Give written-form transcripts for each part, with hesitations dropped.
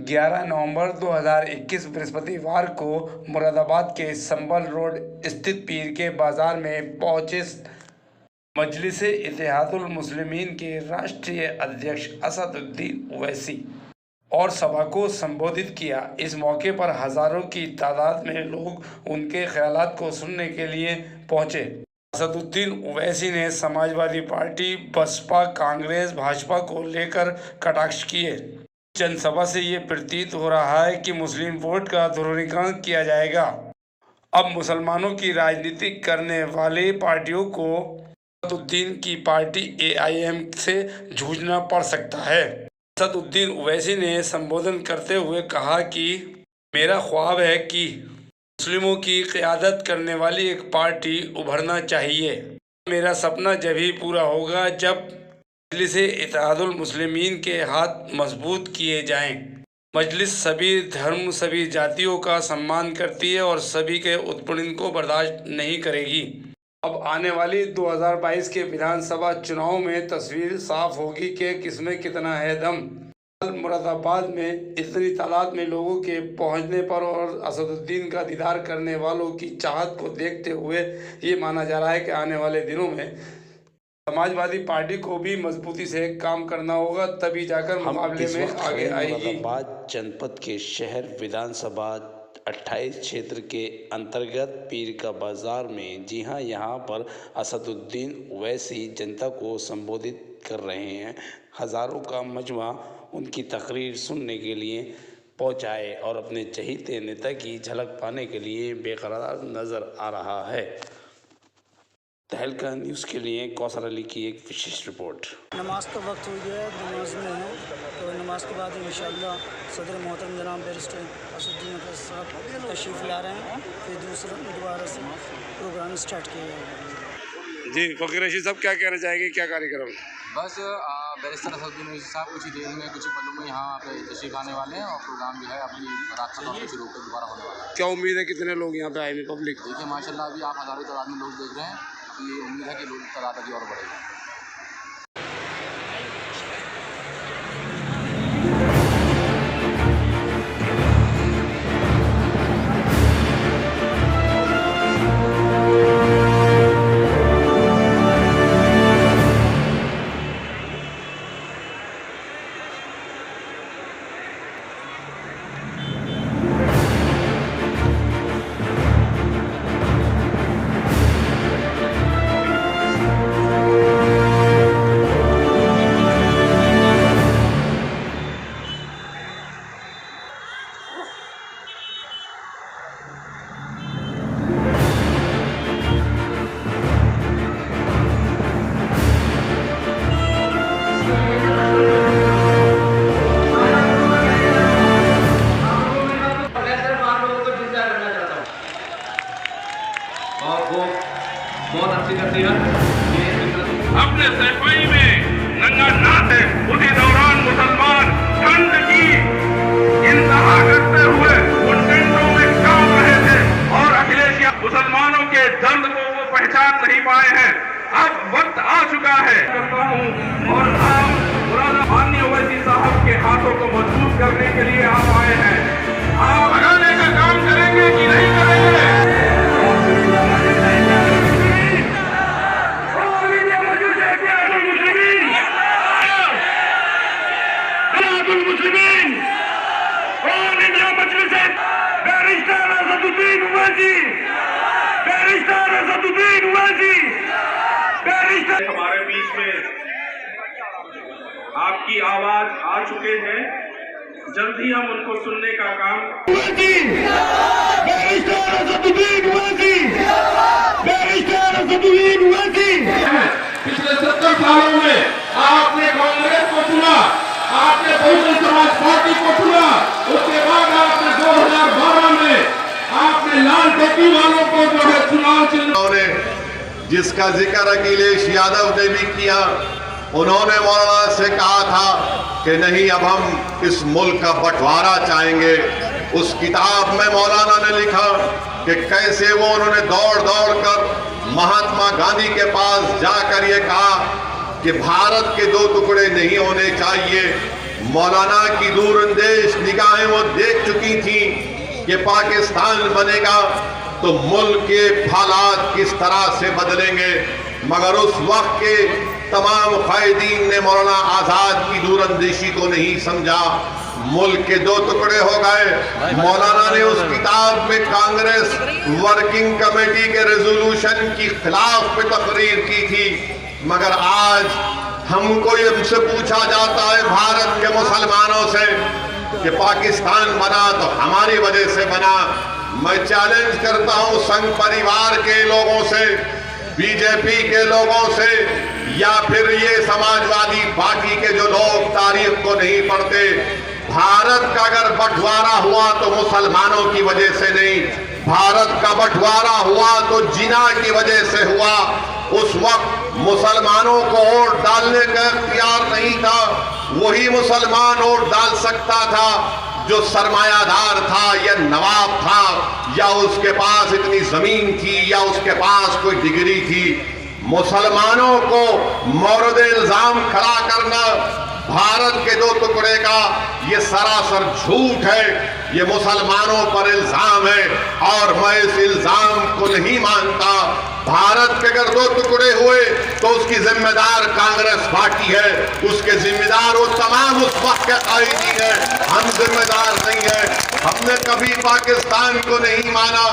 11 नवंबर 2021 बृहस्पतिवार को मुरादाबाद के संबल रोड स्थित पीर के बाजार में पहुंचे मजलिस इत्तेहादुल मुस्लिमीन के राष्ट्रीय अध्यक्ष असदुद्दीन ओवैसी और सभा को संबोधित किया। इस मौके पर हजारों की तादाद में लोग उनके ख्यालात को सुनने के लिए पहुंचे। असदुद्दीन ओवैसी ने समाजवादी पार्टी, बसपा, कांग्रेस, भाजपा को लेकर कटाक्ष किए। जनसभा से ये प्रतीत हो रहा है कि मुस्लिम वोट का ध्रुवीकरण किया जाएगा। अब मुसलमानों की राजनीति करने वाली पार्टियों को असदुद्दीन की पार्टी AIM से जूझना पड़ सकता है। असदुद्दीन ओवैसी ने संबोधन करते हुए कहा कि मेरा ख्वाब है कि मुस्लिमों की क़यादत करने वाली एक पार्टी उभरना चाहिए। मेरा सपना जब ही पूरा होगा जब मजलिस इत्तेहादुल मुस्लिमीन के हाथ मजबूत किए जाएं। मजलिस सभी धर्म, सभी जातियों का सम्मान करती है और सभी के उत्पीड़न को बर्दाश्त नहीं करेगी। अब आने वाली 2022 के विधानसभा चुनाव में तस्वीर साफ होगी कि किसमें कितना है दम। मुरादाबाद में इतनी तादाद में लोगों के पहुंचने पर और असदुद्दीन का दीदार करने वालों की चाहत को देखते हुए ये माना जा रहा है कि आने वाले दिनों में समाजवादी पार्टी को भी मजबूती से काम करना होगा, तभी जाकर मुकाबले में आगे आएगी। मुरादाबाद जनपद के शहर विधानसभा 28 क्षेत्र के अंतर्गत पीर का बाजार में, जी हाँ, यहाँ पर असदुद्दीन ओवैसी जनता को संबोधित कर रहे हैं। हज़ारों का मजमा उनकी तकरीर सुनने के लिए पहुँचा है और अपने चहीते नेता की झलक पाने के लिए बेकरार नज़र आ रहा है। तहलका न्यूज़ के लिए कौसर अली की एक विशेष रिपोर्ट। नमाज का वक्त हो गया है, नमाज में है, तो नमाज के बाद इंशाअल्लाह सदर मोहतरम जनाब बैरिस्टर असदुद्दीन ओवैसी साहब तशरीफ़ ला रहे हैं। फिर दोबारा से प्रोग्राम स्टार्ट किया जाएगा। जी फ़कीर रशीद साहब, क्या कहना चाहेंगे, क्या कार्यक्रम? बस बैरिस्टर असदुद्दीन ओवैसी साहब कुछ ही देर में, कुछ ही पलों में यहाँ पे तशरीफ़ आने वाले हैं और प्रोग्राम जो है अपनी रात का तौर पर शुरू होकर दोबारा होने वाला है। क्या उम्मीद है कितने लोग यहाँ पे आएंगे पब्लिक? देखिए माशाल्लाह अभी आप हज़ारों तादाद में लोग देख रहे हैं, ये उम्मीद है कि लोग तादाद अभी और बढ़ेगी। बहुत अच्छी करती है अपने सफाई में नंगा नाच है। उसी दौरान मुसलमान ठंड की इंतहा करते हुए उन टेंटों में काम रहे थे और अखिलेश मुसलमानों के दर्द को वो पहचान नहीं पाए हैं। अब वक्त आ चुका है करता हूँ और आप माननीय ओवैसी साहब के हाथों को मजबूत करने के लिए आप आए हैं। आप भगाने का काम करेंगे कि नहीं करेंगे? हमारे बीच में आपकी आवाज आ चुके हैं, जल्द ही हम उनको सुनने का काम। पिछले 70 सालों में आपने कांग्रेस को चुना, आपने बहुजन समाज पार्टी को चुना, उसके बाद आपने 2012 में आपने लाल टोपी वालों को जो है चुनाव चिन्ह, जिसका जिक्र अखिलेश यादव ने भी किया। उन्होंने मौलाना से कहा था कि नहीं, अब हम इस मुल्क का बंटवारा चाहेंगे। उस किताब में मौलाना ने लिखा कि कैसे वो उन्होंने दौड़ दौड़ कर महात्मा गांधी के पास जाकर ये कहा कि भारत के दो टुकड़े नहीं होने चाहिए, मौलाना की दूरंदेश निगाहें वो देख चुकी थी कि पाकिस्तान बनेगा तो मुल्क के हालात किस तरह से बदलेंगे, मगर उस वक्त के तमाम कायदीन ने मौलाना आजाद की दूरंदेशी को नहीं समझा। मुल्क के दो टुकड़े हो गए। मौलाना ने उस किताब में कांग्रेस वर्किंग कमेटी के रेजोल्यूशन की खिलाफ पे तकरीर की थी, मगर आज हमको हमसे पूछा जाता है भारत के मुसलमानों से कि पाकिस्तान बना तो हमारी वजह से बना। मैं चैलेंज करता हूं संघ परिवार के लोगों से, बीजेपी के लोगों से, या फिर ये समाजवादी पार्टी के जो लोग तारीख को नहीं पढ़ते, भारत का अगर बंटवारा हुआ तो मुसलमानों की वजह से नहीं, भारत का बंटवारा हुआ तो जिना की वजह से हुआ। उस वक्त मुसलमानों को वोट डालने का इख्तियार नहीं था, वही मुसलमान वोट डाल सकता था जो सरमायादार था या नवाब था या उसके पास इतनी जमीन थी या उसके पास कोई डिग्री थी। मुसलमानों को मौरद इल्जाम खड़ा करना भारत के दो टुकड़े का ये सरासर झूठ है, ये मुसलमानों पर इल्जाम है और मैं इस इल्जाम को नहीं मानता। भारत के अगर दो टुकड़े हुए तो उसकी जिम्मेदार कांग्रेस पार्टी है, उसके जिम्मेदार वो तमाम उस वक्त के कायदी है, हम जिम्मेदार नहीं है। हमने कभी पाकिस्तान को नहीं माना,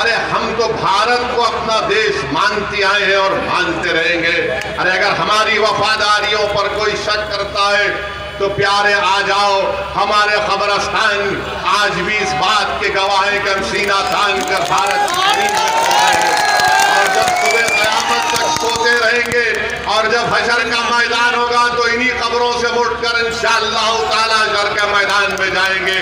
अरे हम तो भारत को अपना देश मानते आए हैं और मानते रहेंगे। अरे अगर हमारी वफादारियों पर कोई शक करता है तो प्यारे आ जाओ, हमारे कब्रिस्तान आज भी इस बात के गवाह हैं कि हम सीना तान कर भारत की जमीन में सोए हैं और जब सुबह क़यामत तक सोते रहेंगे और जब हशर का मैदान होगा तो इन्हीं कब्रों से उठकर इंशाअल्लाह ताला हशर के मैदान में जाएंगे।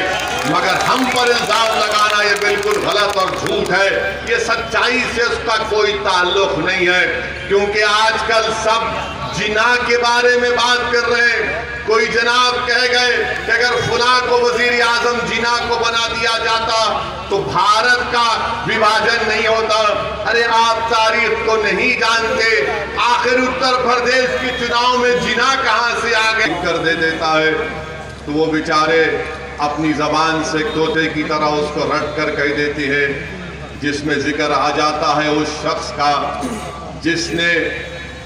मगर हम पर इल्जाम लगाना ये बिल्कुल गलत और झूठ है, ये सच्चाई से उसका कोई ताल्लुक नहीं है। क्योंकि आजकल सब जिना के बारे में बात कर रहे हैं। कोई जनाब कह गए कि अगर फुला को वजीर आजम जिना को बना दिया जाता तो भारत का विभाजन नहीं होता। अरे आप तारीख को नहीं जानते, आखिर उत्तर प्रदेश के चुनाव में जिना कहां से आगे कर देता है तो वो बेचारे अपनी जबान से तोते की तरह उसको रट कर कह देती है, जिसमें जिक्र आ जाता है उस शख्स का जिसने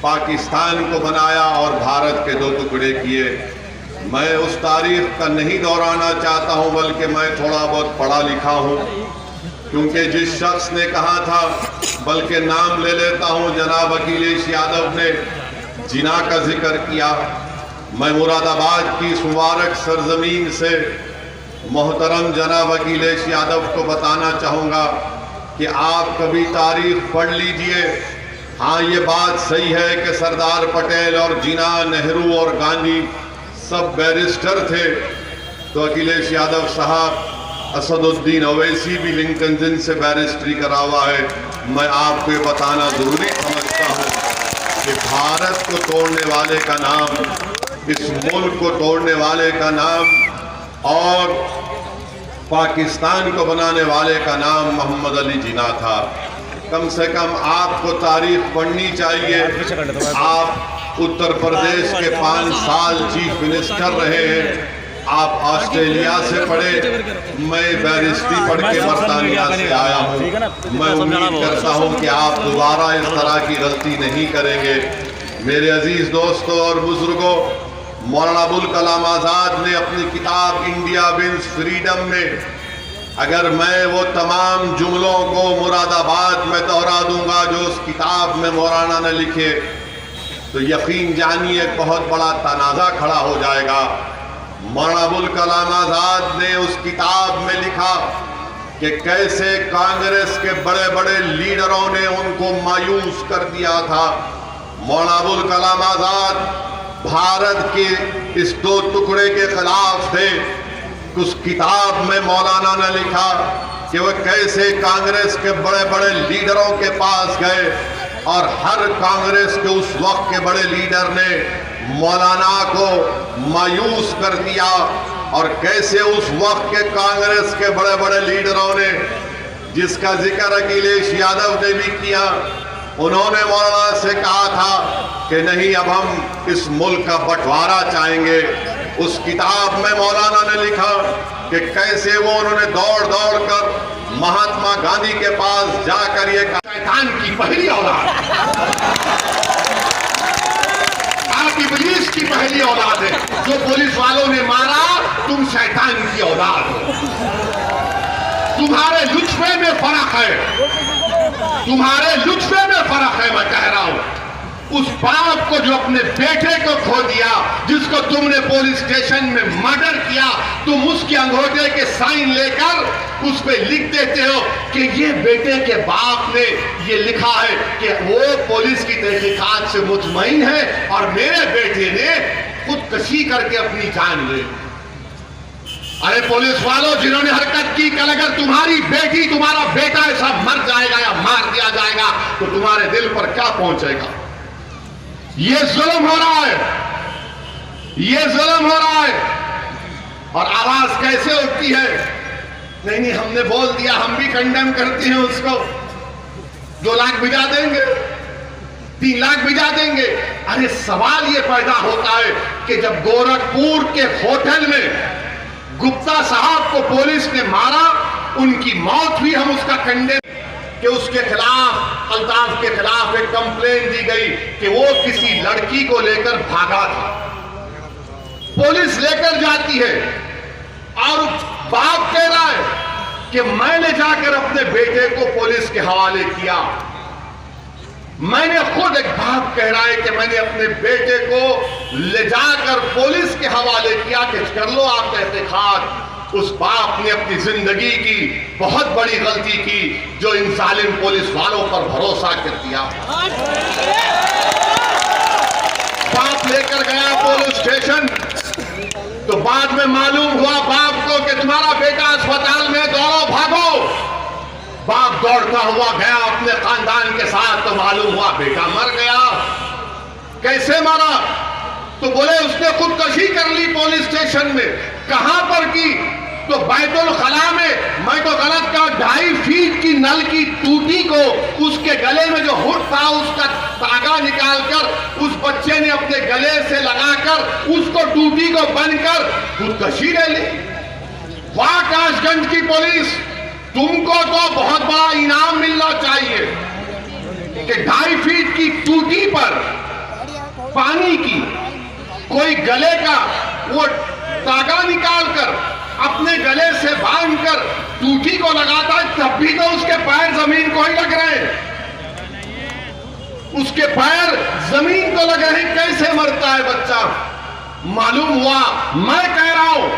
पाकिस्तान को बनाया और भारत के दो टुकड़े किए। मैं उस तारीख का नहीं दोहराना चाहता हूं, बल्कि मैं थोड़ा बहुत पढ़ा लिखा हूं, क्योंकि जिस शख्स ने कहा था, बल्कि नाम ले लेता हूं, जनाब अखिलेश यादव ने जिना का जिक्र किया। मैं मुरादाबाद की इस मुबारक सरजमीन से मोहतरम जनाब अखिलेश यादव को बताना चाहूँगा कि आप कभी तारीख पढ़ लीजिए। हाँ, ये बात सही है कि सरदार पटेल और जिना, नेहरू और गांधी सब बैरिस्टर थे, तो अखिलेश यादव साहब, असदुद्दीन ओवैसी भी लिंकन जिन से बैरिस्ट्री करा हुआ है। मैं आपको ये बताना ज़रूरी समझता हूँ कि भारत को तोड़ने वाले का नाम, इस मुल्क को तोड़ने वाले का नाम और पाकिस्तान को बनाने वाले का नाम मोहम्मद अली जिना था। कम से कम आपको तारीख पढ़नी चाहिए। आप उत्तर प्रदेश के 5 साल चीफ मिनिस्टर रहे हैं, आप ऑस्ट्रेलिया से पढ़े, मैं बैरिस्ट्री पढ़ के बरतानिया से आया हूँ। मैं उम्मीद करता हूँ कि आप दोबारा इस तरह की गलती नहीं करेंगे। मेरे अजीज दोस्तों और बुजुर्गों, मौलाना अबुल कलाम आज़ाद ने अपनी किताब इंडिया विंस फ्रीडम में, अगर मैं वो तमाम जुमलों को मुरादाबाद में दोहरा दूंगा जो उस किताब में मौलाना ने लिखे, तो यकीन जानिए एक बहुत बड़ा तनाज़ा खड़ा हो जाएगा। मौलाना अबुल कलाम आज़ाद ने उस किताब में लिखा कि कैसे कांग्रेस के बड़े बड़े लीडरों ने उनको मायूस कर दिया था। मौलाना अबुल कलाम आज़ाद भारत के इस दो टुकड़े के खिलाफ थे। उस किताब में मौलाना ने लिखा कि वह कैसे कांग्रेस के बड़े बड़े लीडरों के पास गए और हर कांग्रेस के उस वक्त के बड़े लीडर ने मौलाना को मायूस कर दिया, और कैसे उस वक्त के कांग्रेस के बड़े बड़े लीडरों ने, जिसका जिक्र अखिलेश यादव ने भी किया, उन्होंने मौलाना से कहा था कि नहीं, अब हम इस मुल्क का बंटवारा चाहेंगे। उस किताब में मौलाना ने लिखा कि कैसे वो उन्होंने दौड़ दौड़ कर महात्मा गांधी के पास जाकर ये शैतान की पहली औलाद, आप इब्लीस की पहली औलाद है, जो पुलिस वालों ने मारा तुम शैतान की औलाद हो। तुम्हारे लुत्फे में फर्क है, तुम्हारे लुत्फे में फर्क है। मैं कह रहा हूं उस बाप को जो अपने बेटे को खो दिया, जिसको तुमने पुलिस स्टेशन में मर्डर किया, तुम उसके अंगूठे के साइन लेकर उस पे लिख देते हो कि ये बेटे के बाप ने ये लिखा है कि वो पुलिस की तहकीकात से मुतमईन है और मेरे बेटे ने खुदकशी करके अपनी जान ली। अरे पुलिस वालों, जिन्होंने हरकत की, कल अगर तुम्हारी बेटी, तुम्हारा बेटा ऐसा मर जाएगा या मार दिया जाएगा तो तुम्हारे दिल पर क्या पहुंचेगा? ये जुल्म हो रहा है, ये जुल्म हो रहा है। और आवाज कैसे उठती है? नहीं नहीं, हमने बोल दिया, हम भी कंडेम करते हैं उसको, 2 लाख भिजा देंगे, 3 लाख भिजा देंगे। अरे सवाल ये पैदा होता है कि जब गोरखपुर के होटल में गुप्ता साहब को पुलिस ने मारा, उनकी मौत हुई, हम उसका कंडेम कि उसके खिलाफ, अल्ताफ के खिलाफ एक कंप्लेंट दी गई कि वो किसी लड़की को लेकर भागा था। पुलिस लेकर जाती है और बाप कह रहा है कि मैंने जाकर अपने बेटे को पुलिस के हवाले किया। मैंने खुद, एक बाप कह रहा है कि मैंने अपने बेटे को ले जाकर पुलिस के हवाले किया कि कर लो आप तहकीकात। उस बाप ने अपनी जिंदगी की बहुत बड़ी गलती की जो इन जालिम पुलिस वालों पर भरोसा कर दिया। बाप लेकर गया पुलिस स्टेशन तो बाद में मालूम हुआ बाप को कि तुम्हारा बेटा अस्पताल में, दौड़ो भागो। बाप दौड़ता हुआ गया अपने खानदान के साथ तो मालूम हुआ बेटा मर गया। कैसे मरा? तो बोले उसने खुदकशी कर ली पुलिस स्टेशन में। कहां पर की? तो बैतुल खला में। मैं तो गलत कहा, 2.5 फीट की नल की टूटी को उसके गले में जो हुड था उसका धागा निकालकर उस बच्चे ने अपने गले से लगाकर उसको टूटी को बनकर खुदकशी ले ली। वाह कासगंज की पुलिस, तुमको तो बहुत बड़ा इनाम मिलना चाहिए कि 2.5 फीट की टूटी पर पानी की कोई गले का वो धागा निकालकर अपने गले से बांधकर टूटी को लगाता है, तब भी तो उसके पैर जमीन को ही लग रहे हैं, उसके पैर जमीन को लग रहे हैं। कैसे मरता है बच्चा? मालूम हुआ, मैं कह रहा हूं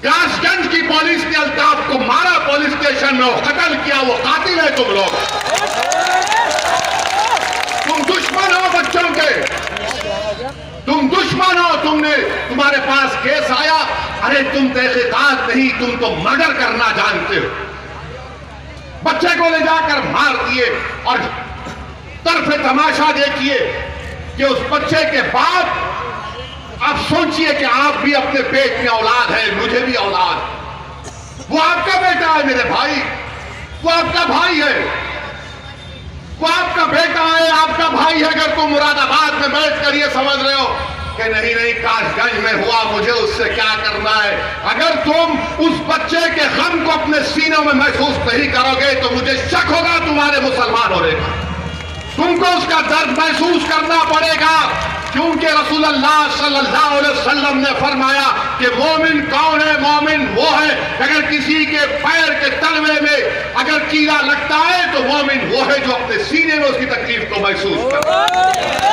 कासगंज की पुलिस ने अल्ताफ को मारा पुलिस स्टेशन में, वो कत्ल किया, वो कातिल है तुम लोग। तुम दुश्मन हो बच्चों के, तुम दुश्मन हो। तुम्हारे पास केस आया, अरे तुम तहकीकात नहीं, तुम तो मर्डर करना जानते हो। बच्चे को ले जाकर मार दिए और तरफे तमाशा देखिए कि उस बच्चे के बाप, आप सोचिए कि आप भी अपने पेट में औलाद है, मुझे भी औलाद। वो आपका बेटा है मेरे भाई, वो आपका भाई है, वो आपका बेटा है, आपका भाई है। अगर तुम मुरादाबाद में बैठकर ये समझ रहे हो कि नहीं नहीं कासगंज में हुआ, मुझे उससे क्या करना है, अगर तुम उस बच्चे के गम को अपने सीनों में महसूस नहीं करोगे तो मुझे शक होगा तुम्हारे मुसलमान होने का। तुमको उसका दर्द महसूस करना पड़ेगा, क्योंकि रसूलुल्लाह सल्लल्लाहु अलैहि वसल्लम ने फरमाया कि मोमिन कौन है? मोमिन वो है अगर किसी के पैर के तलवे में अगर कीड़ा लगता है तो मोमिन वो है जो अपने सीने में उसकी तकलीफ को महसूस करता है।